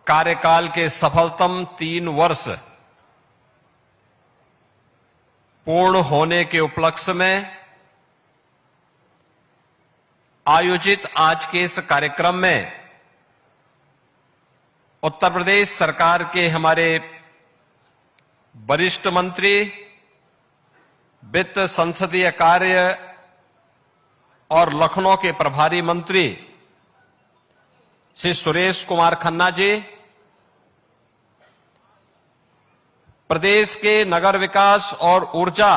कार्यकाल के सफलतम 3 वर्ष पूर्ण होने के उपलक्ष्य में आयोजित आज के इस कार्यक्रम में उत्तर प्रदेश सरकार के हमारे वरिष्ठ मंत्री, वित्त संसदीय कार्य और लखनऊ के प्रभारी मंत्री श्री सुरेश कुमार खन्ना जी, प्रदेश के नगर विकास और ऊर्जा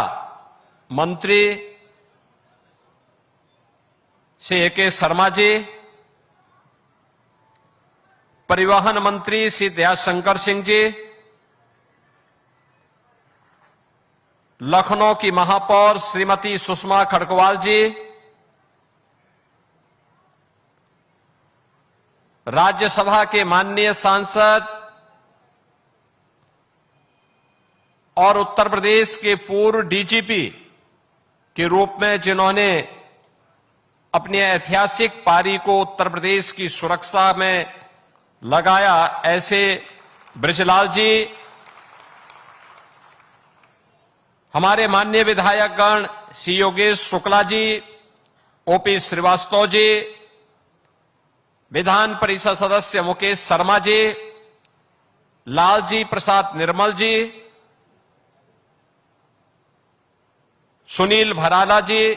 मंत्री श्री ए.के. शर्मा जी, परिवहन मंत्री श्री दयाशंकर सिंह जी, लखनऊ की महापौर श्रीमती सुषमा खड़गवाल जी, राज्यसभा के माननीय सांसद और उत्तर प्रदेश के पूर्व डीजीपी के रूप में जिन्होंने अपनी ऐतिहासिक पारी को उत्तर प्रदेश की सुरक्षा में लगाया, ऐसे बृजलाल जी, हमारे माननीय विधायकगण श्री योगेश शुक्ला जी, ओपी श्रीवास्तव जी, विधान परिषद सदस्य मुकेश शर्मा जी, लालजी प्रसाद निर्मल जी, सुनील भराला जी,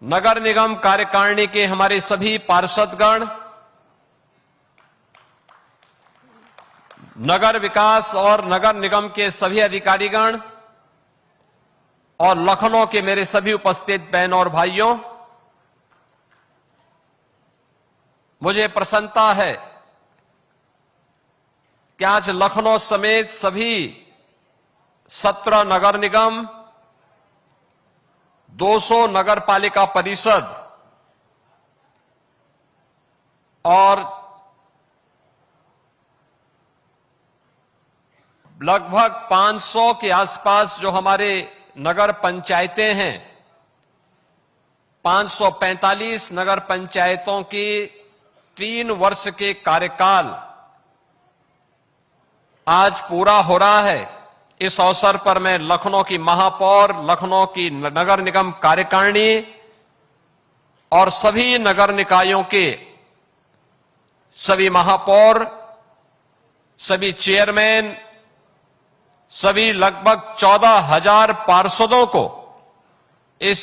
नगर निगम कार्यकारिणी के हमारे सभी पार्षदगण, नगर विकास और नगर निगम के सभी अधिकारीगण और लखनऊ के मेरे सभी उपस्थित बहनों और भाइयों, मुझे प्रसन्नता है कि आज लखनऊ समेत सभी 17 नगर निगम, 200 नगर पालिका परिषद और लगभग 500 के आसपास जो हमारे नगर पंचायतें हैं, 545 नगर पंचायतों की 3 वर्ष के कार्यकाल आज पूरा हो रहा है। इस अवसर पर मैं लखनऊ की महापौर, लखनऊ की नगर निगम कार्यकारिणी और सभी नगर निकायों के सभी महापौर, सभी चेयरमैन, सभी लगभग 14,000 पार्षदों को इस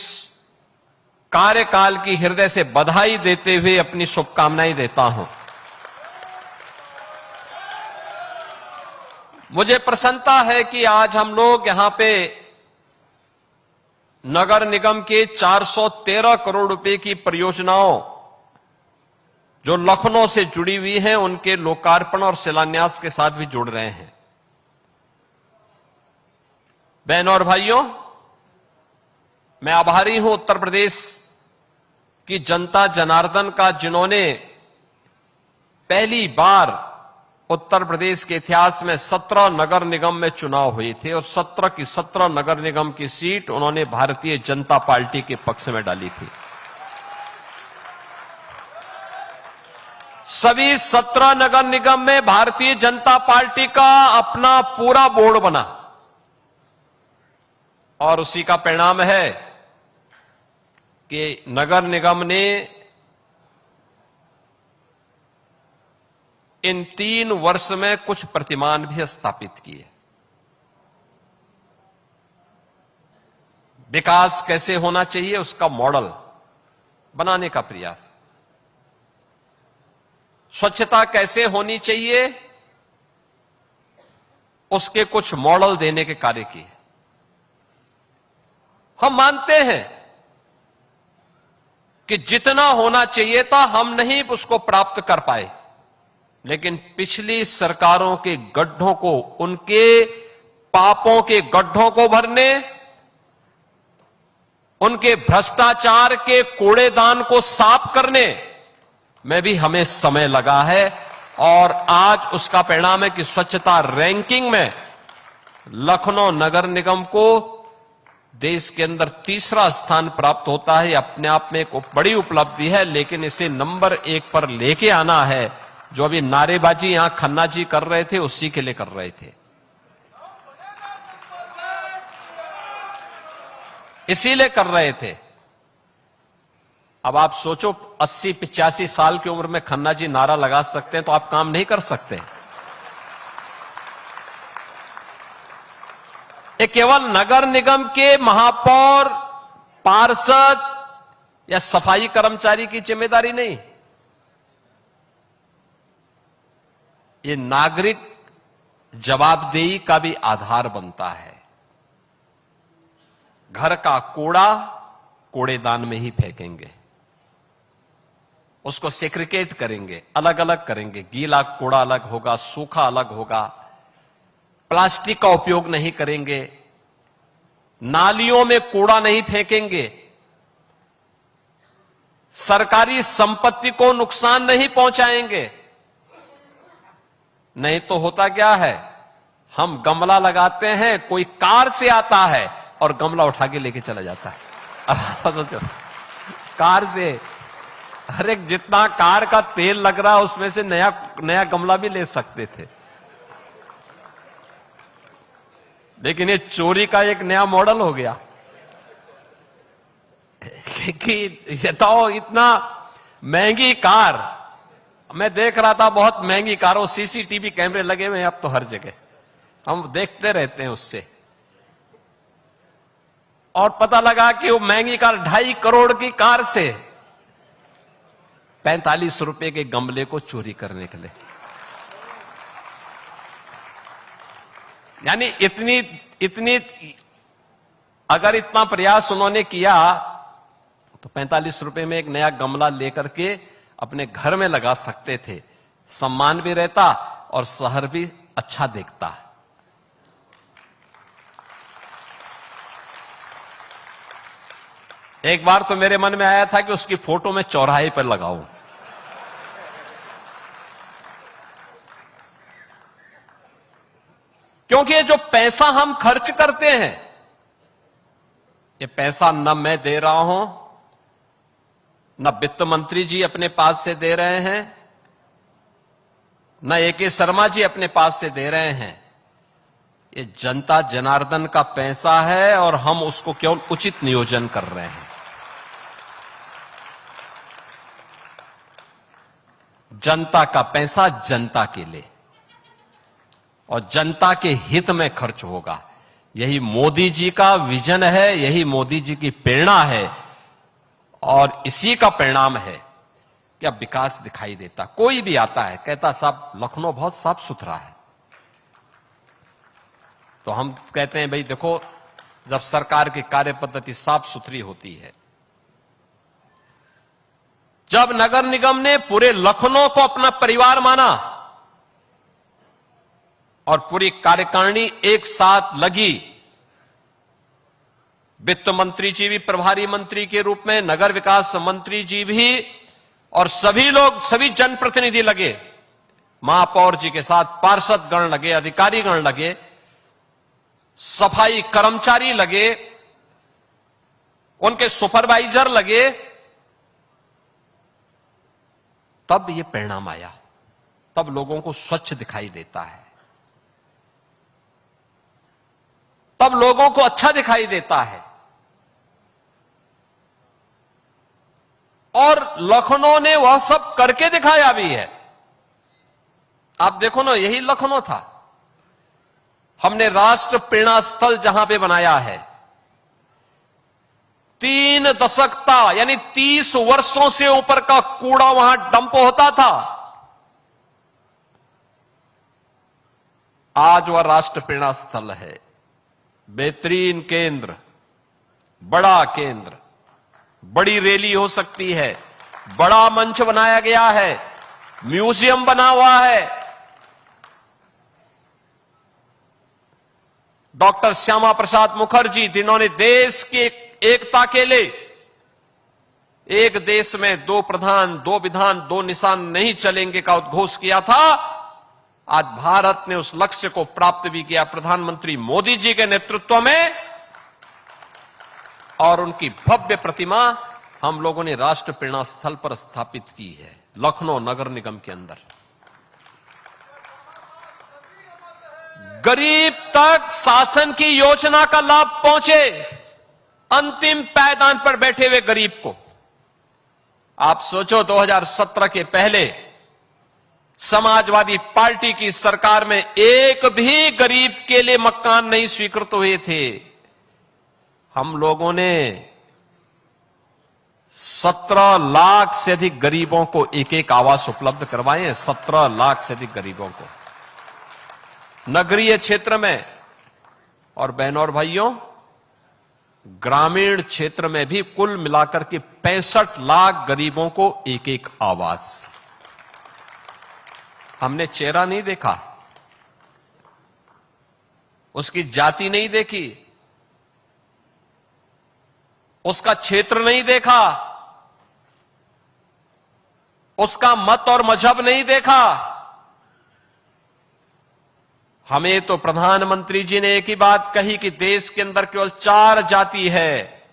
कार्यकाल की हृदय से बधाई देते हुए अपनी शुभकामनाएं देता हूं। मुझे प्रसन्नता है कि आज हम लोग यहां पे नगर निगम के 413 करोड़ रुपए की परियोजनाओं जो लखनऊ से जुड़ी हुई हैं, उनके लोकार्पण और शिलान्यास के साथ भी जुड़ रहे हैं। बहनों और भाइयों, मैं आभारी हूं उत्तर प्रदेश की जनता जनार्दन का, जिन्होंने पहली बार उत्तर प्रदेश के इतिहास में 17 नगर निगम में चुनाव हुए थे और 17 की 17 नगर निगम की सीट उन्होंने भारतीय जनता पार्टी के पक्ष में डाली थी। सभी 17 नगर निगम में भारतीय जनता पार्टी का अपना पूरा बोर्ड बना और उसी का परिणाम है कि नगर निगम ने इन 3 वर्ष में कुछ प्रतिमान भी स्थापित किए। विकास कैसे होना चाहिए उसका मॉडल बनाने का प्रयास, स्वच्छता कैसे होनी चाहिए उसके कुछ मॉडल देने के कार्य किए। हम मानते हैं कि जितना होना चाहिए था हम नहीं उसको प्राप्त कर पाए, लेकिन पिछली सरकारों के गड्ढों को, उनके पापों के गड्ढों को भरने, उनके भ्रष्टाचार के कूड़ेदान को साफ करने में भी हमें समय लगा है और आज उसका परिणाम है कि स्वच्छता रैंकिंग में लखनऊ नगर निगम को देश के अंदर 3रा स्थान प्राप्त होता है। अपने आप में एक बड़ी उपलब्धि है, लेकिन इसे नंबर 1 पर लेके आना है जो अभी नारेबाजी यहां खन्ना जी कर रहे थे, उसी के लिए कर रहे थे। इसीलिए कर रहे थे। अब आप सोचो, 80-85 साल की उम्र में खन्ना जी नारा लगा सकते हैं, तो आप काम नहीं कर सकते। ये केवल नगर निगम के महापौर, पार्षद या सफाई कर्मचारी की जिम्मेदारी नहीं, ये नागरिक जवाबदेही का भी आधार बनता है। घर का कूड़ा कूड़ेदान में ही फेंकेंगे, उसको सेग्रीगेट करेंगे, अलग अलग करेंगे। गीला कूड़ा अलग होगा, सूखा अलग होगा। प्लास्टिक का उपयोग नहीं करेंगे, नालियों में कूड़ा नहीं फेंकेंगे, सरकारी संपत्ति को नुकसान नहीं पहुंचाएंगे। नहीं तो होता क्या है, हम गमला लगाते हैं, कोई कार से आता है और गमला उठा के लेके चला जाता है। अब सोचो, कार से, हर एक जितना कार का तेल लग रहा है उसमें से नया नया गमला भी ले सकते थे। लेकिन ये चोरी का एक नया मॉडल हो गया कि ये तो इतना महंगी कार, मैं देख रहा था, बहुत महंगी कारों, सीसीटीवी कैमरे लगे हुए हैं अब तो हर जगह, हम देखते रहते हैं उससे। और पता लगा कि वो महंगी कार 2.5 करोड़ की कार से 45 रुपए के गमले को चोरी करने के लिए, यानी इतनी अगर इतना प्रयास उन्होंने किया तो 45 रुपए में एक नया गमला लेकर के अपने घर में लगा सकते थे। सम्मान भी रहता और शहर भी अच्छा दिखता। एक बार तो मेरे मन में आया था कि उसकी फोटो मैं चौराहे पर लगाऊं, क्योंकि ये जो पैसा हम खर्च करते हैं, ये पैसा न मैं दे रहा हूं, न वित्त मंत्री जी अपने पास से दे रहे हैं, न A.K. शर्मा जी अपने पास से दे रहे हैं। ये जनता जनार्दन का पैसा है और हम उसको केवल उचित नियोजन कर रहे हैं। जनता का पैसा जनता के लिए और जनता के हित में खर्च होगा। यही मोदी जी का विजन है, यही मोदी जी की प्रेरणा है और इसी का परिणाम है कि अब विकास दिखाई देता। कोई भी आता है कहता साहब लखनऊ बहुत साफ सुथरा है, तो हम कहते हैं भाई देखो, जब सरकार की कार्य पद्धति साफ सुथरी होती है, जब नगर निगम ने पूरे लखनऊ को अपना परिवार माना और पूरी कार्यकारिणी एक साथ लगी, वित्त मंत्री जी भी प्रभारी मंत्री के रूप में, नगर विकास मंत्री जी भी, और सभी लोग, सभी जनप्रतिनिधि लगे, महापौर जी के साथ पार्षद गण लगे, अधिकारी गण लगे, सफाई कर्मचारी लगे, उनके सुपरवाइजर लगे, तब ये परिणाम आया। तब लोगों को स्वच्छ दिखाई देता है, तब लोगों को अच्छा दिखाई देता है। और लखनऊ ने वह सब करके दिखाया भी है। आप देखो ना, यही लखनऊ था। हमने राष्ट्र प्रेरणा स्थल जहां पे बनाया है, 3 दशक था, यानी 30 वर्षों से ऊपर का कूड़ा वहां डंप होता था। आज वह राष्ट्र प्रेरणा स्थल है, बेहतरीन केंद्र, बड़ा केंद्र, बड़ी रैली हो सकती है, बड़ा मंच बनाया गया है, म्यूजियम बना हुआ है। डॉक्टर श्यामा प्रसाद मुखर्जी, जिन्होंने देश की एकता के लिए एक देश में 2 प्रधान 2 विधान 2 निशान नहीं चलेंगे का उद्घोष किया था, आज भारत ने उस लक्ष्य को प्राप्त भी किया प्रधानमंत्री मोदी जी के नेतृत्व में। और उनकी भव्य प्रतिमा हम लोगों ने राष्ट्र प्रेरणा स्थल पर स्थापित की है, लखनऊ नगर निगम के अंदर। गरीब तक शासन की योजना का लाभ पहुंचे, अंतिम पायदान पर बैठे हुए गरीब को। आप सोचो 2017 के पहले समाजवादी पार्टी की सरकार में एक भी गरीब के लिए मकान नहीं स्वीकृत हुए थे। हम लोगों ने 17 लाख से अधिक गरीबों को एक एक आवास उपलब्ध करवाए हैं। 17 लाख से अधिक गरीबों को नगरीय क्षेत्र में, और बहनों और भाइयों ग्रामीण क्षेत्र में भी कुल मिलाकर के 65 लाख गरीबों को एक एक आवास। हमने चेहरा नहीं देखा, उसकी जाति नहीं देखी, उसका क्षेत्र नहीं देखा, उसका मत और मजहब नहीं देखा। हमें तो प्रधानमंत्री जी ने एक ही बात कही कि देश के अंदर केवल 4 जाति है,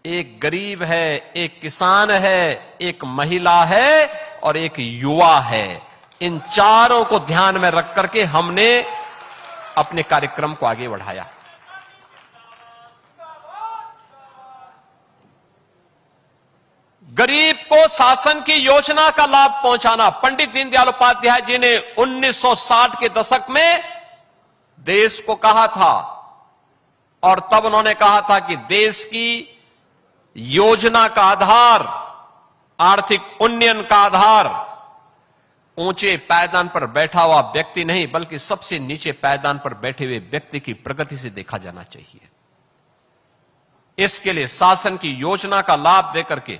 एक गरीब है, एक किसान है, एक महिला है और एक युवा है। इन चारों को ध्यान में रख करके हमने अपने कार्यक्रम को आगे बढ़ाया। गरीब को शासन की योजना का लाभ पहुंचाना। पंडित दीनदयाल उपाध्याय जी ने 1960 के दशक में देश को कहा था, और तब उन्होंने कहा था कि देश की योजना का आधार, आर्थिक उन्नयन का आधार ऊंचे पायदान पर बैठा हुआ व्यक्ति नहीं, बल्कि सबसे नीचे पायदान पर बैठे हुए व्यक्ति की प्रगति से देखा जाना चाहिए। इसके लिए शासन की योजना का लाभ देकर के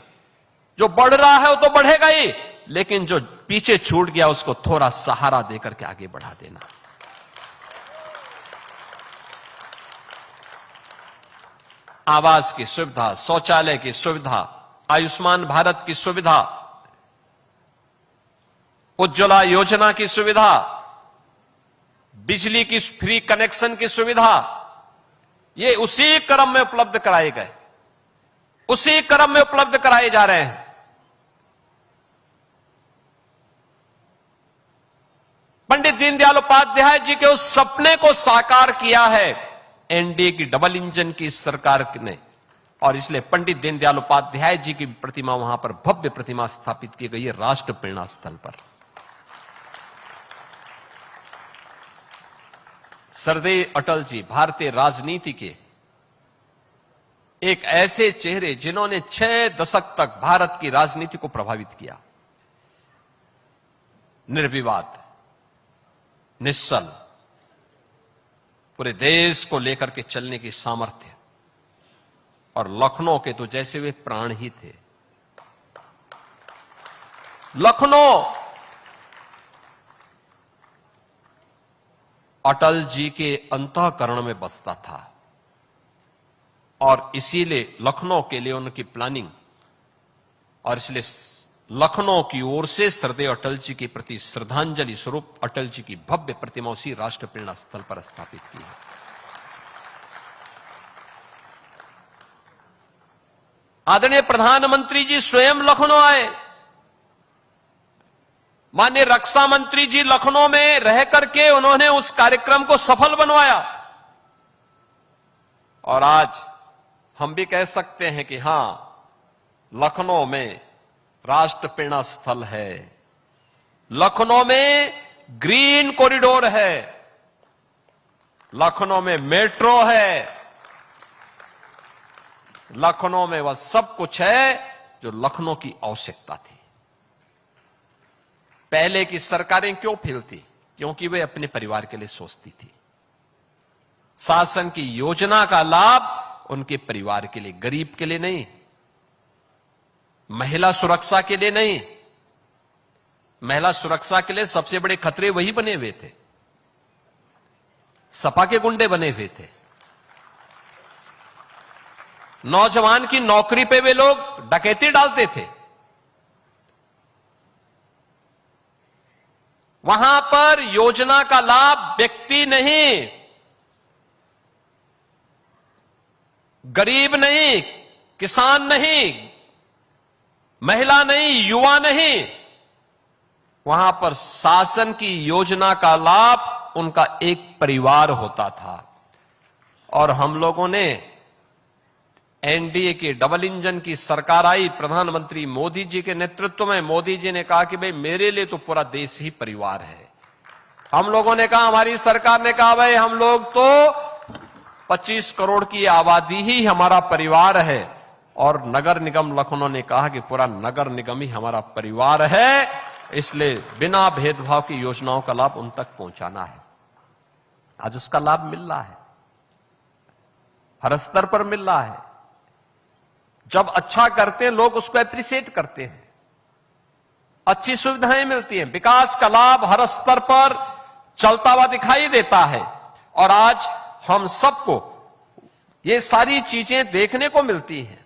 जो बढ़ रहा है वो तो बढ़ेगा ही, लेकिन जो पीछे छूट गया उसको थोड़ा सहारा देकर के आगे बढ़ा देना। आवास की सुविधा, शौचालय की सुविधा, आयुष्मान भारत की सुविधा, उज्ज्वला योजना की सुविधा, बिजली की फ्री कनेक्शन की सुविधा, ये उसी क्रम में उपलब्ध कराए गए, उसी क्रम में उपलब्ध कराए जा रहे हैं। पंडित दीनदयाल उपाध्याय जी के उस सपने को साकार किया है एनडीए की डबल इंजन की सरकार ने, और इसलिए पंडित दीनदयाल उपाध्याय जी की प्रतिमा, वहां पर भव्य प्रतिमा स्थापित की गई है राष्ट्र प्रेरणा स्थल पर। सरदेव अटल जी भारतीय राजनीति के एक ऐसे चेहरे जिन्होंने 6 दशक तक भारत की राजनीति को प्रभावित किया। निर्विवाद, निश्चल, पूरे देश को लेकर के चलने की सामर्थ्य, और लखनऊ के तो जैसे वे प्राण ही थे। लखनऊ अटल जी के अंतःकरण में बसता था, और इसीलिए लखनऊ के लिए उनकी प्लानिंग, और इसलिए लखनऊ की ओर से सरदेव अटल जी के प्रति श्रद्धांजलि स्वरूप अटल जी की भव्य प्रतिमा उसी राष्ट्र प्रेरणा स्थल पर स्थापित की है। आदरणीय प्रधानमंत्री जी स्वयं लखनऊ आए, माननीय रक्षा मंत्री जी लखनऊ में रह करके उन्होंने उस कार्यक्रम को सफल बनवाया, और आज हम भी कह सकते हैं कि हां, लखनऊ में राष्ट्र प्रेरणा स्थल है, लखनऊ में ग्रीन कॉरिडोर है, लखनऊ में मेट्रो है, लखनऊ में वह सब कुछ है जो लखनऊ की आवश्यकता थी। पहले की सरकारें क्यों फेल थी? क्योंकि वे अपने परिवार के लिए सोचती थी। शासन की योजना का लाभ उनके परिवार के लिए, गरीब के लिए नहीं, महिला सुरक्षा के लिए नहीं। महिला सुरक्षा के लिए सबसे बड़े खतरे वही बने हुए थे, सपा के गुंडे बने हुए थे। नौजवान की नौकरी पे वे लोग डकैती डालते थे। वहां पर योजना का लाभ व्यक्ति नहीं, गरीब नहीं, किसान नहीं, महिला नहीं, युवा नहीं, वहां पर शासन की योजना का लाभ उनका एक परिवार होता था। और हम लोगों ने एनडीए की डबल इंजन की सरकार आई, प्रधानमंत्री मोदी जी के नेतृत्व में। मोदी जी ने कहा कि भाई मेरे लिए तो पूरा देश ही परिवार है। हम लोगों ने कहा, हमारी सरकार ने कहा, भाई हम लोग तो 25 करोड़ की आबादी ही हमारा परिवार है। और नगर निगम लखनऊ ने कहा कि पूरा नगर निगम ही हमारा परिवार है, इसलिए बिना भेदभाव की योजनाओं का लाभ उन तक पहुंचाना है। आज उसका लाभ मिल रहा है, हर स्तर पर मिल रहा है। जब अच्छा करते हैं लोग उसको एप्रिशिएट करते हैं, अच्छी सुविधाएं मिलती हैं, विकास का लाभ हर स्तर पर चलता हुआ दिखाई देता है। और आज हम सबको ये सारी चीजें देखने को मिलती हैं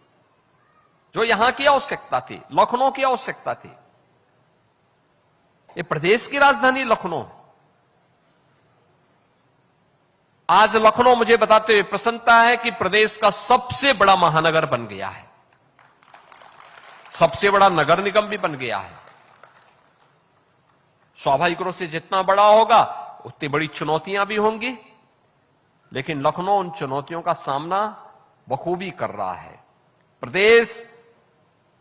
जो यहां की आवश्यकता थी, लखनऊ की आवश्यकता थी। ये प्रदेश की राजधानी लखनऊ। आज लखनऊ मुझे बताते हुए प्रसन्नता है कि प्रदेश का सबसे बड़ा महानगर बन गया है, सबसे बड़ा नगर निगम भी बन गया है। स्वाभाविक रूप से जितना बड़ा होगा उतनी बड़ी चुनौतियां भी होंगी, लेकिन लखनऊ उन चुनौतियों का सामना बखूबी कर रहा है। प्रदेश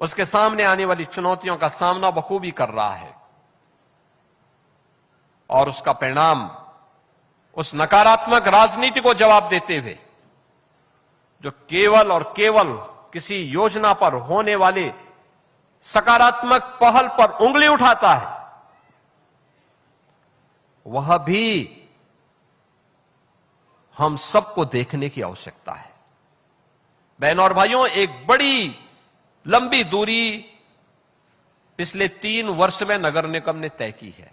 उसके सामने आने वाली चुनौतियों का सामना बखूबी कर रहा है। और उसका परिणाम उस नकारात्मक राजनीति को जवाब देते हुए, जो केवल और केवल किसी योजना पर होने वाले सकारात्मक पहल पर उंगली उठाता है, वह भी हम सबको देखने की आवश्यकता है। बहनों और भाइयों, एक बड़ी लंबी दूरी पिछले 3 वर्ष में नगर निगम ने तय की है।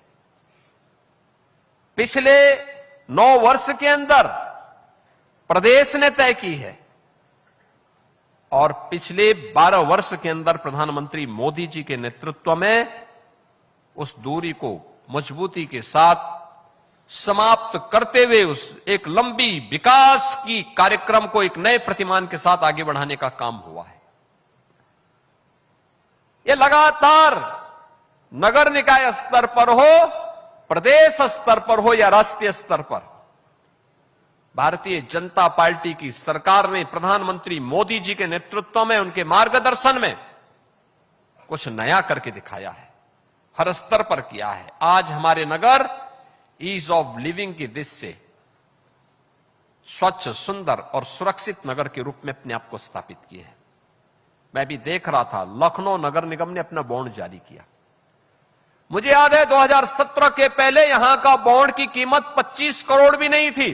पिछले 9 वर्ष के अंदर प्रदेश ने तय की है, और पिछले 12 वर्ष के अंदर प्रधानमंत्री मोदी जी के नेतृत्व में उस दूरी को मजबूती के साथ समाप्त करते हुए उस एक लंबी विकास की कार्यक्रम को एक नए प्रतिमान के साथ आगे बढ़ाने का काम हुआ है। ये लगातार नगर निकाय स्तर पर हो, प्रदेश स्तर पर हो या राष्ट्रीय स्तर पर, भारतीय जनता पार्टी की सरकार ने प्रधानमंत्री मोदी जी के नेतृत्व में, उनके मार्गदर्शन में कुछ नया करके दिखाया है, हर स्तर पर किया है। आज हमारे नगर ईज ऑफ लिविंग की दृष्टि से स्वच्छ, सुंदर और सुरक्षित नगर के रूप में अपने आप को स्थापित किए हैं। मैं भी देख रहा था, लखनऊ नगर निगम ने अपना बॉन्ड जारी किया। मुझे याद है 2017 के पहले यहां का बॉन्ड की कीमत 25 करोड़ भी नहीं थी,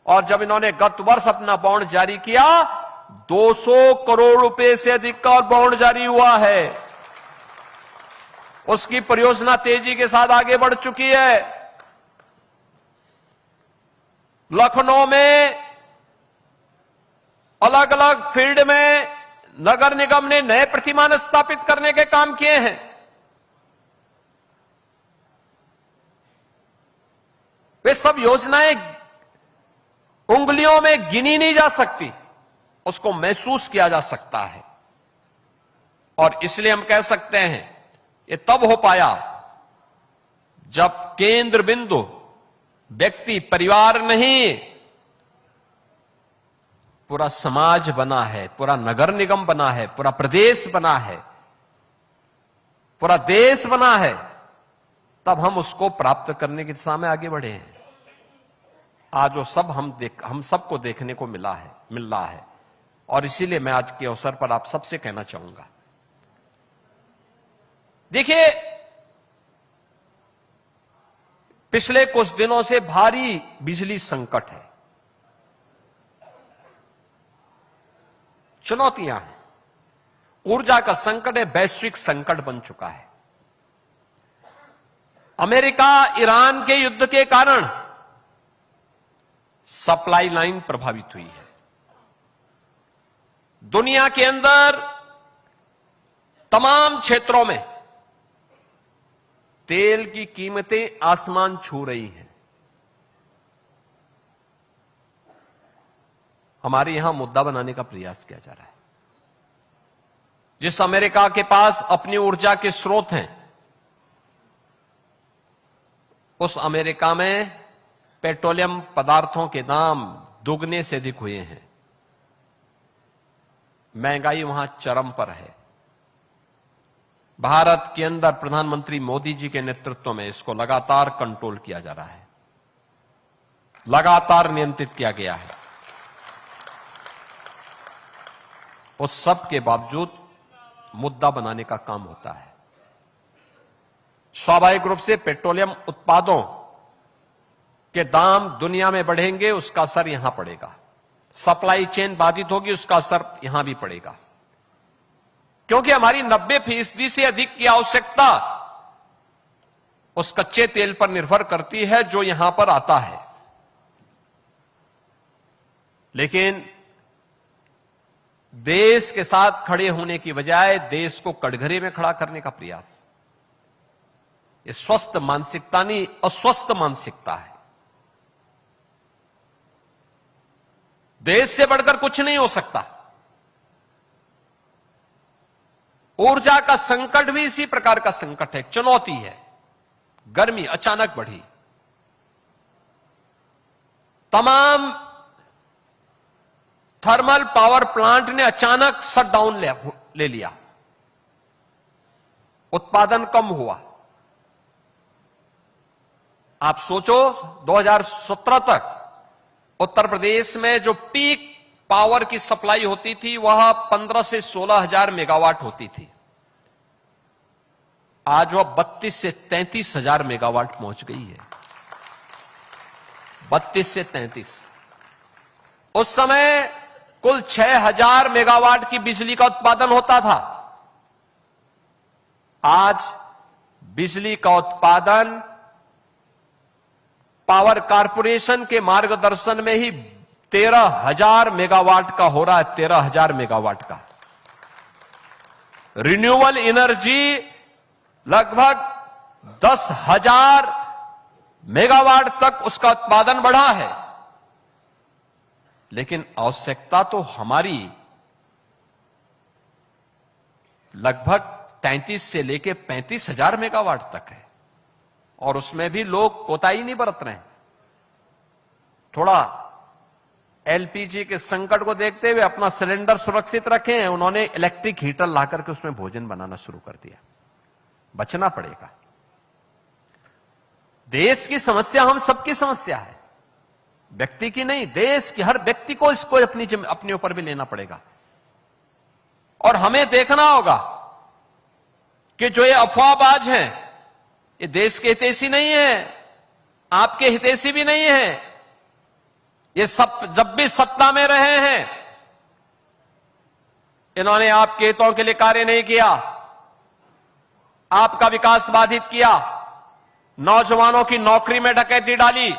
और जब इन्होंने गत वर्ष अपना बॉन्ड जारी किया, 200 करोड़ रुपए से अधिक का और बॉन्ड जारी हुआ है। उसकी परियोजना तेजी के साथ आगे बढ़ चुकी है। लखनऊ में अलग अलग फील्ड में नगर निगम ने नए प्रतिमान स्थापित करने के काम किए हैं। वे सब योजनाएं उंगलियों में गिनी नहीं जा सकती, उसको महसूस किया जा सकता है। और इसलिए हम कह सकते हैं ये तब हो पाया जब केंद्र बिंदु व्यक्ति, परिवार नहीं, पूरा समाज बना है, पूरा नगर निगम बना है, पूरा प्रदेश बना है, पूरा देश बना है। तब हम उसको प्राप्त करने की दिशा में आगे बढ़े हैं। आज वो सब हम सबको देखने को मिल रहा है। और इसीलिए मैं आज के अवसर पर आप सबसे कहना चाहूंगा, देखिए, पिछले कुछ दिनों से भारी बिजली संकट है, चुनौतियां हैं, ऊर्जा का संकट है, वैश्विक संकट बन चुका है। अमेरिका ईरान के युद्ध के कारण सप्लाई लाइन प्रभावित हुई है। दुनिया के अंदर तमाम क्षेत्रों में तेल की कीमतें आसमान छू रही हैं। हमारे यहां मुद्दा बनाने का प्रयास किया जा रहा है। जिस अमेरिका के पास अपनी ऊर्जा के स्रोत हैं, उस अमेरिका में पेट्रोलियम पदार्थों के दाम दुगने से अधिक हुए हैं। महंगाई वहां चरम पर है। भारत के अंदर प्रधानमंत्री मोदी जी के नेतृत्व में इसको लगातार कंट्रोल किया जा रहा है, लगातार नियंत्रित किया गया है। उस सब के बावजूद मुद्दा बनाने का काम होता है। स्वाभाविक रूप से पेट्रोलियम उत्पादों के दाम दुनिया में बढ़ेंगे, उसका असर यहां पड़ेगा। सप्लाई चेन बाधित होगी, उसका असर यहां भी पड़ेगा, क्योंकि हमारी 90% से अधिक की आवश्यकता उस कच्चे तेल पर निर्भर करती है जो यहां पर आता है। लेकिन देश के साथ खड़े होने की बजाय देश को कटघरे में खड़ा करने का प्रयास, ये स्वस्थ मानसिकता नहीं, अस्वस्थ मानसिकता है। देश से बढ़कर कुछ नहीं हो सकता। ऊर्जा का संकट भी इसी प्रकार का संकट है, चुनौती है। गर्मी अचानक बढ़ी, तमाम थर्मल पावर प्लांट ने अचानक शटडाउन ले लिया, उत्पादन कम हुआ। आप सोचो 2017 तक उत्तर प्रदेश में जो पीक पावर की सप्लाई होती थी वह 15 से 16 हजार मेगावाट होती थी। आज वह 32 से 33 हजार मेगावाट पहुंच गई है। 32 से 33। उस समय कुल 6000 मेगावाट की बिजली का उत्पादन होता था। आज बिजली का उत्पादन पावर कारपोरेशन के मार्गदर्शन में ही 13,000 मेगावाट का हो रहा है। 13,000 मेगावाट का रिन्यूएबल एनर्जी लगभग 10,000 मेगावाट तक उसका उत्पादन बढ़ा है। लेकिन आवश्यकता तो हमारी लगभग 33 से लेकर 35,000 मेगावाट तक है, और उसमें भी लोग कोताही नहीं बरत रहे हैं। थोड़ा एलपीजी के संकट को देखते हुए अपना सिलेंडर सुरक्षित रखे हैं। उन्होंने इलेक्ट्रिक हीटर लाकर के उसमें भोजन बनाना शुरू कर दिया। बचना पड़ेगा। देश की समस्या हम सबकी समस्या है, व्यक्ति की नहीं। देश की हर व्यक्ति को इसको अपने ऊपर भी लेना पड़ेगा। और हमें देखना होगा कि जो ये अफवाहबाज हैं, ये देश के हितैषी नहीं है, आपके हितैषी भी नहीं है। ये सब जब भी सत्ता में रहे हैं, इन्होंने आपके हितों के लिए कार्य नहीं किया, आपका विकास बाधित किया, नौजवानों की नौकरी में डकैती डाली,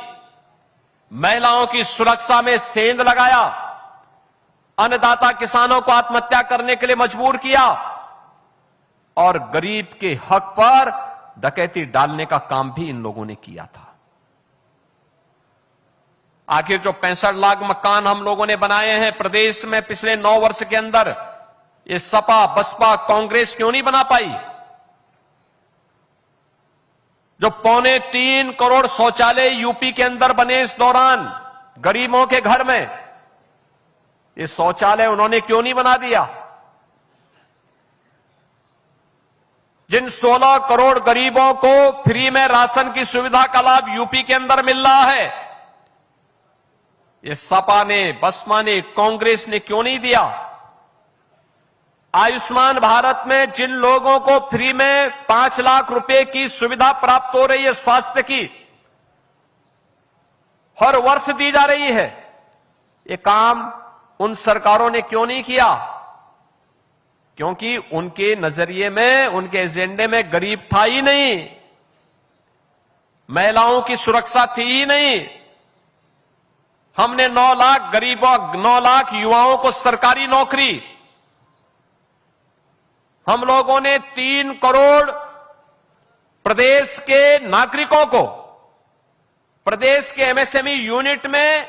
महिलाओं की सुरक्षा में सेंध लगाया, अन्नदाता किसानों को आत्महत्या करने के लिए मजबूर किया, और गरीब के हक पर डकैती डालने का काम भी इन लोगों ने किया था। आखिर जो 65 लाख मकान हम लोगों ने बनाए हैं प्रदेश में पिछले 9 वर्ष के अंदर, ये सपा बसपा कांग्रेस क्यों नहीं बना पाई? जो 3.25 करोड़ शौचालय यूपी के अंदर बने इस दौरान गरीबों के घर में, ये शौचालय उन्होंने क्यों नहीं बना दिया? जिन 16 करोड़ गरीबों को फ्री में राशन की सुविधा का लाभ यूपी के अंदर मिल रहा है, ये सपा ने, बसपा ने, कांग्रेस ने क्यों नहीं दिया? आयुष्मान भारत में जिन लोगों को फ्री में 5 लाख रुपए की सुविधा प्राप्त हो रही है स्वास्थ्य की, हर वर्ष दी जा रही है, ये काम उन सरकारों ने क्यों नहीं किया? क्योंकि उनके नजरिए में, उनके एजेंडे में गरीब था ही नहीं, महिलाओं की सुरक्षा थी ही नहीं। हमने 9 लाख गरीबों, 9 लाख युवाओं को सरकारी नौकरी, हम लोगों ने 3 करोड़ प्रदेश के नागरिकों को प्रदेश के एमएसएमई यूनिट में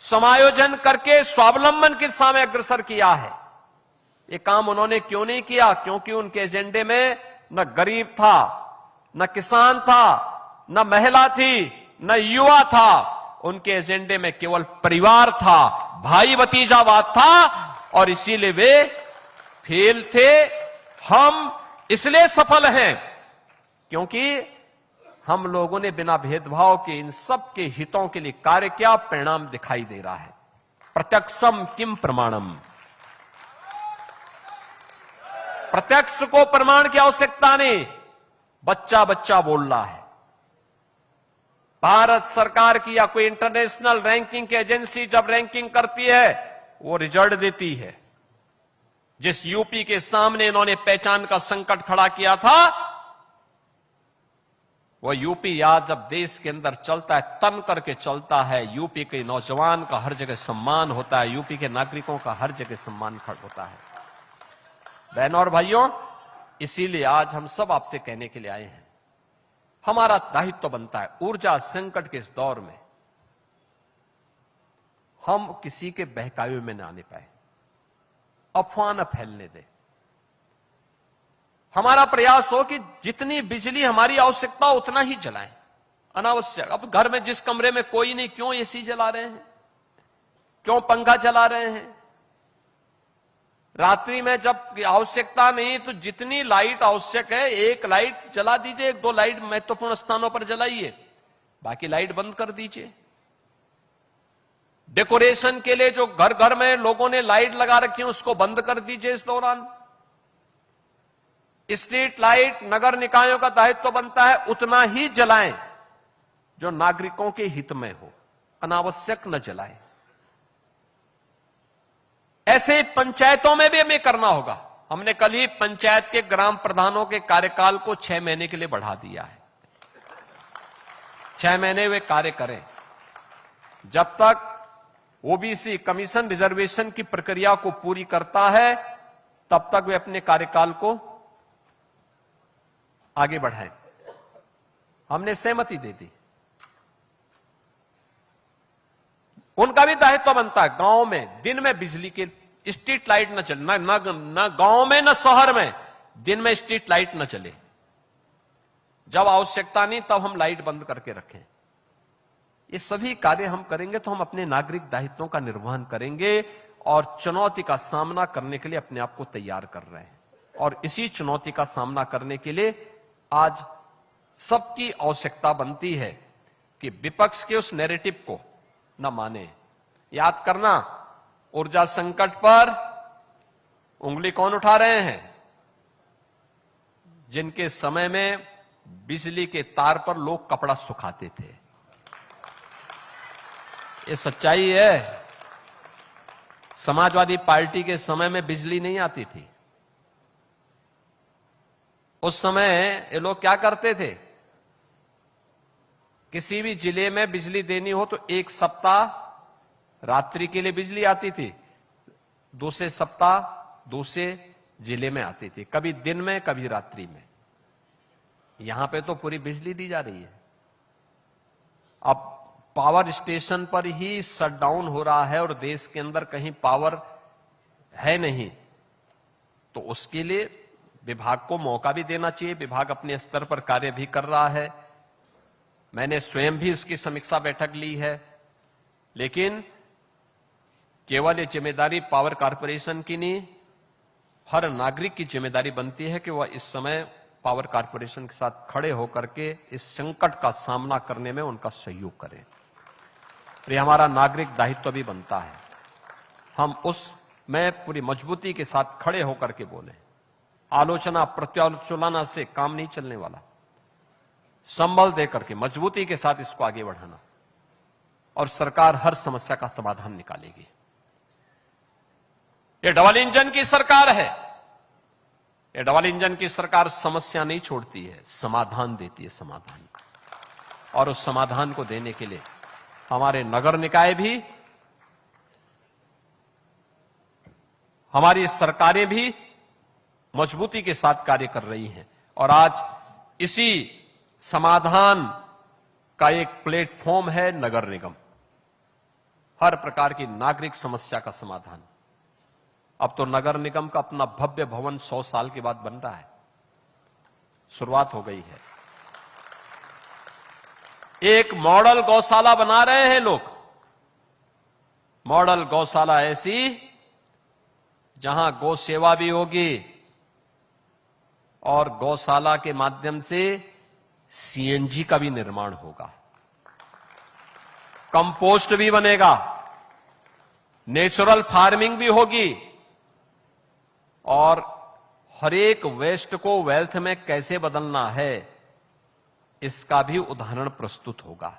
समायोजन करके स्वावलंबन की दिशा में अग्रसर किया है। ये काम उन्होंने क्यों नहीं किया? क्योंकि उनके एजेंडे में न गरीब था, न किसान था, न महिला थी, न युवा था, उनके एजेंडे में केवल परिवार था, भाई भतीजावाद था, और इसीलिए वे फेल थे। हम इसलिए सफल हैं क्योंकि हम लोगों ने बिना भेदभाव के इन सब के हितों के लिए कार्य किया। परिणाम दिखाई दे रहा है। प्रत्यक्षम किम प्रमाणम। प्रत्यक्ष को प्रमाण की आवश्यकता नहीं, बच्चा बच्चा बोल रहा है। भारत सरकार की या कोई इंटरनेशनल रैंकिंग की एजेंसी जब रैंकिंग करती है, वो रिजल्ट देती है। जिस यूपी के सामने इन्होंने पहचान का संकट खड़ा किया था, वह यूपी आज जब देश के अंदर चलता है, तन करके चलता है। यूपी के नौजवान का हर जगह सम्मान होता है, यूपी के नागरिकों का हर जगह सम्मान होता है। बहनों और भाइयों, इसीलिए आज हम सब आपसे कहने के लिए आए हैं, हमारा दायित्व बनता है ऊर्जा संकट के इस दौर में हम किसी के बहकावे में न आने पाए, अफवाह न फैलने दे। हमारा प्रयास हो कि जितनी बिजली हमारी आवश्यकता उतना ही जलाएं, अनावश्यक। अब घर में जिस कमरे में कोई नहीं, क्यों एसी जला रहे हैं, क्यों पंखा चला रहे हैं? रात्रि में जब आवश्यकता नहीं तो जितनी लाइट आवश्यक है, एक लाइट जला दीजिए, एक दो लाइट महत्वपूर्ण स्थानों पर जलाइए, बाकी लाइट बंद कर दीजिए। डेकोरेशन के लिए जो घर घर में लोगों ने लाइट लगा रखी है, उसको बंद कर दीजिए इस दौरान। स्ट्रीट लाइट नगर निकायों का दायित्व बनता है उतना ही जलाएं जो नागरिकों के हित में हो, अनावश्यक न जलाएं। ऐसे पंचायतों में भी हमें करना होगा। हमने कल ही पंचायत के ग्राम प्रधानों के कार्यकाल को 6 महीने के लिए बढ़ा दिया है। 6 महीने वे कार्य करें। जब तक ओबीसी कमीशन रिजर्वेशन की प्रक्रिया को पूरी करता है, तब तक वे अपने कार्यकाल को आगे बढ़ाएं। हमने सहमति दे दी। उनका भी दायित्व बनता है गांव में दिन में बिजली की स्ट्रीट लाइट न चले, न गांव में न शहर में दिन में स्ट्रीट लाइट न चले। जब आवश्यकता नहीं तब हम लाइट बंद करके रखें। ये सभी कार्य हम करेंगे तो हम अपने नागरिक दायित्वों का निर्वहन करेंगे और चुनौती का सामना करने के लिए अपने आप को तैयार कर रहे हैं। और इसी चुनौती का सामना करने के लिए आज सबकी आवश्यकता बनती है कि विपक्ष के उस नैरेटिव को न माने। याद करना, ऊर्जा संकट पर उंगली कौन उठा रहे हैं? जिनके समय में बिजली के तार पर लोग कपड़ा सुखाते थे। ये सच्चाई है। समाजवादी पार्टी के समय में बिजली नहीं आती थी। उस समय ये लोग क्या करते थे? किसी भी जिले में बिजली देनी हो तो एक सप्ताह रात्रि के लिए बिजली आती थी, दूसरे सप्ताह दूसरे जिले में आती थी, कभी दिन में कभी रात्रि में। यहां पे तो पूरी बिजली दी जा रही है। अब पावर स्टेशन पर ही शटडाउन हो रहा है और देश के अंदर कहीं पावर है नहीं, तो उसके लिए विभाग को मौका भी देना चाहिए। विभाग अपने स्तर पर कार्य भी कर रहा है। मैंने स्वयं भी इसकी समीक्षा बैठक ली है। लेकिन केवल ये जिम्मेदारी पावर कॉर्पोरेशन की नहीं, हर नागरिक की जिम्मेदारी बनती है कि वह इस समय पावर कॉर्पोरेशन के साथ खड़े होकर के इस संकट का सामना करने में उनका सहयोग करें। तो ये हमारा नागरिक दायित्व भी बनता है। हम उसमें पूरी मजबूती के साथ खड़े होकर के बोले। आलोचना प्रत्यालोचना से काम नहीं चलने वाला। संबल देकर के मजबूती के साथ इसको आगे बढ़ाना, और सरकार हर समस्या का समाधान निकालेगी। ये डबल इंजन की सरकार है। ये डबल इंजन की सरकार समस्या नहीं छोड़ती है, समाधान देती है, समाधान। और उस समाधान को देने के लिए हमारे नगर निकाय भी, हमारी सरकारें भी मजबूती के साथ कार्य कर रही हैं। और आज इसी समाधान का एक प्लेटफॉर्म है नगर निगम। हर प्रकार की नागरिक समस्या का समाधान। अब तो नगर निगम का अपना भव्य भवन 100 साल के बाद बन रहा है, शुरुआत हो गई है। एक मॉडल गौशाला बना रहे हैं लोग। मॉडल गौशाला ऐसी जहां गौ सेवा भी होगी और गौशाला के माध्यम से सीएनजी का भी निर्माण होगा, कंपोस्ट भी बनेगा, नेचुरल फार्मिंग भी होगी और हर एक वेस्ट को वेल्थ में कैसे बदलना है इसका भी उदाहरण प्रस्तुत होगा।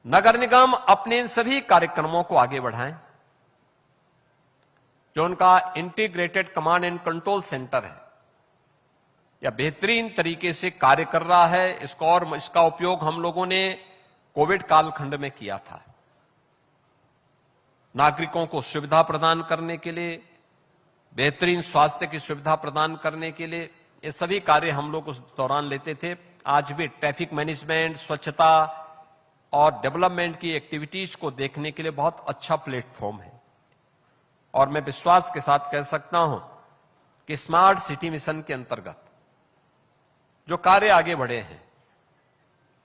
नगर निगम अपने इन सभी कार्यक्रमों को आगे बढ़ाएं। जो उनका integrated command and control centre है, या बेहतरीन तरीके से कार्य कर रहा है। इसका उपयोग हम लोगों ने कोविड कालखंड में किया था, नागरिकों को सुविधा प्रदान करने के लिए, बेहतरीन स्वास्थ्य की सुविधा प्रदान करने के लिए। ये सभी कार्य हम लोग उस दौरान लेते थे। आज भी ट्रैफिक मैनेजमेंट, स्वच्छता और डेवलपमेंट की एक्टिविटीज को देखने के लिए बहुत अच्छा प्लेटफॉर्म है। और मैं विश्वास के साथ कह सकता हूं कि स्मार्ट सिटी मिशन के अंतर्गत जो कार्य आगे बढ़े हैं,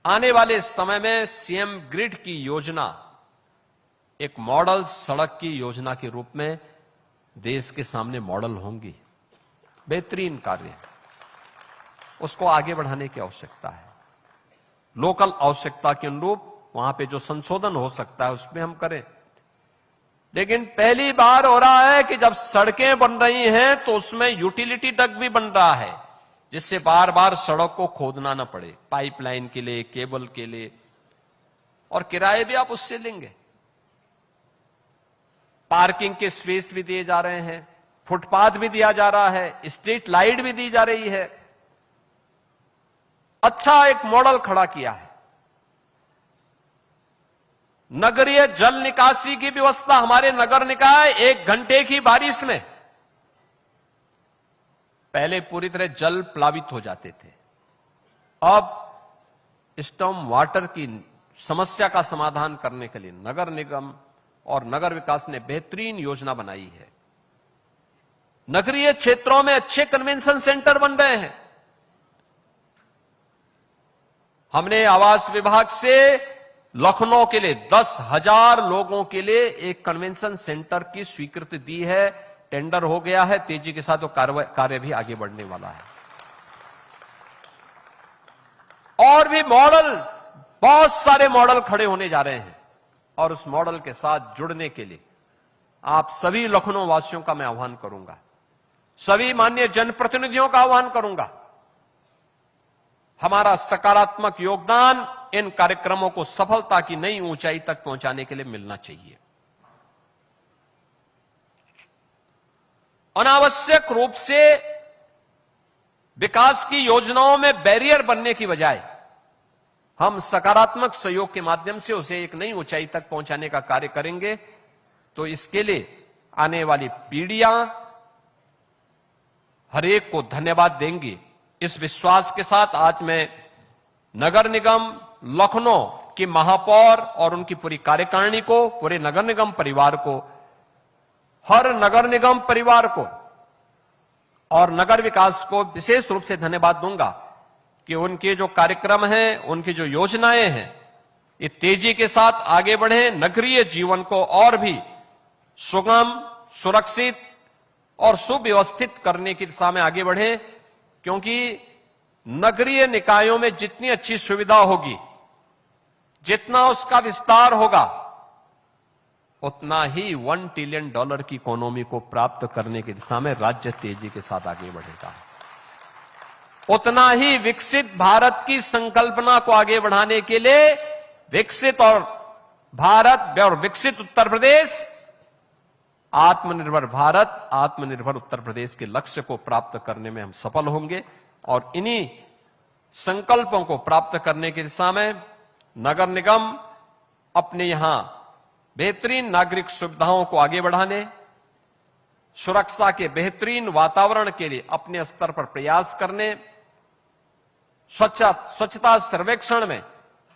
आने वाले समय में सीएम ग्रिड की योजना एक मॉडल सड़क की योजना के रूप में देश के सामने मॉडल होंगी। बेहतरीन कार्य, उसको आगे बढ़ाने की आवश्यकता है। लोकल आवश्यकता के अनुरूप वहां पे जो संशोधन हो सकता है उसमें हम करें। लेकिन पहली बार हो रहा है कि जब सड़कें बन रही हैं तो उसमें यूटिलिटी डक्ट भी बन रहा है, जिससे बार बार सड़क को खोदना ना पड़े, पाइपलाइन के लिए, केबल के लिए, और किराए भी आप उससे लेंगे। पार्किंग के स्पेस भी दिए जा रहे हैं, फुटपाथ भी दिया जा रहा है, स्ट्रीट लाइट भी दी जा रही है। अच्छा एक मॉडल खड़ा किया है। नगरीय जल निकासी की व्यवस्था, हमारे नगर निकाय 1 घंटे की बारिश में पहले पूरी तरह जल प्लावित हो जाते थे। अब स्टॉर्म वाटर की समस्या का समाधान करने के लिए नगर निगम और नगर विकास ने बेहतरीन योजना बनाई है। नगरीय क्षेत्रों में अच्छे कन्वेंशन सेंटर बन रहे हैं। हमने आवास विभाग से लखनऊ के लिए 10,000 लोगों के लिए एक कन्वेंशन सेंटर की स्वीकृति दी है। टेंडर हो गया है, तेजी के साथ वो कार्य भी आगे बढ़ने वाला है। और भी मॉडल, बहुत सारे मॉडल खड़े होने जा रहे हैं और उस मॉडल के साथ जुड़ने के लिए आप सभी लखनऊ वासियों का मैं आह्वान करूंगा, सभी माननीय जनप्रतिनिधियों का आह्वान करूंगा। हमारा सकारात्मक योगदान इन कार्यक्रमों को सफलता की नई ऊंचाई तक पहुंचाने के लिए मिलना चाहिए। अनावश्यक रूप से विकास की योजनाओं में बैरियर बनने की बजाय हम सकारात्मक सहयोग के माध्यम से उसे एक नई ऊंचाई तक पहुंचाने का कार्य करेंगे तो इसके लिए आने वाली पीढ़ियां हर एक को धन्यवाद देंगी। इस विश्वास के साथ आज मैं नगर निगम लखनऊ की महापौर और उनकी पूरी कार्यकारिणी को, पूरे नगर निगम परिवार को, हर नगर निगम परिवार को और नगर विकास को विशेष रूप से धन्यवाद दूंगा कि उनके जो कार्यक्रम हैं, उनकी जो योजनाएं हैं, ये तेजी के साथ आगे बढ़े, नगरीय जीवन को और भी सुगम, सुरक्षित और सुव्यवस्थित करने की दिशा में आगे बढ़े। क्योंकि नगरीय निकायों में जितनी अच्छी सुविधा होगी, जितना उसका विस्तार होगा, उतना ही $1 ट्रिलियन की इकोनॉमी को प्राप्त करने की दिशा में राज्य तेजी के साथ आगे बढ़ेगा। उतना ही विकसित भारत की संकल्पना को आगे बढ़ाने के लिए विकसित और भारत और विकसित उत्तर प्रदेश, आत्मनिर्भर भारत, आत्मनिर्भर उत्तर प्रदेश के लक्ष्य को प्राप्त करने में हम सफल होंगे। और इन्हीं संकल्पों को प्राप्त करने की दिशा में नगर निगम अपने यहां बेहतरीन नागरिक सुविधाओं को आगे बढ़ाने, सुरक्षा के बेहतरीन वातावरण के लिए अपने स्तर पर प्रयास करने, स्वच्छता सर्वेक्षण में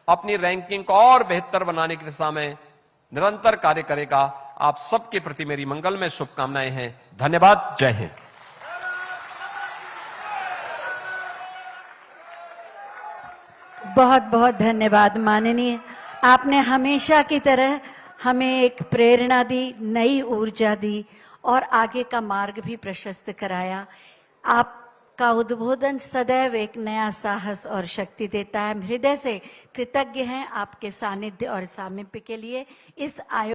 अपनी रैंकिंग को और बेहतर बनाने की दिशा में निरंतर कार्य करेगा। आप सबके प्रति मेरी मंगलमय शुभकामनाएं हैं। धन्यवाद। जय हिंद। बहुत बहुत धन्यवाद माननीय। आपने हमेशा की तरह हमें एक प्रेरणा दी, नई ऊर्जा दी और आगे का मार्ग भी प्रशस्त कराया। आपका उद्बोधन सदैव एक नया साहस और शक्ति देता है। हम हृदय से कृतज्ञ हैं आपके सानिध्य और सामीप्य के लिए। इस आयोजन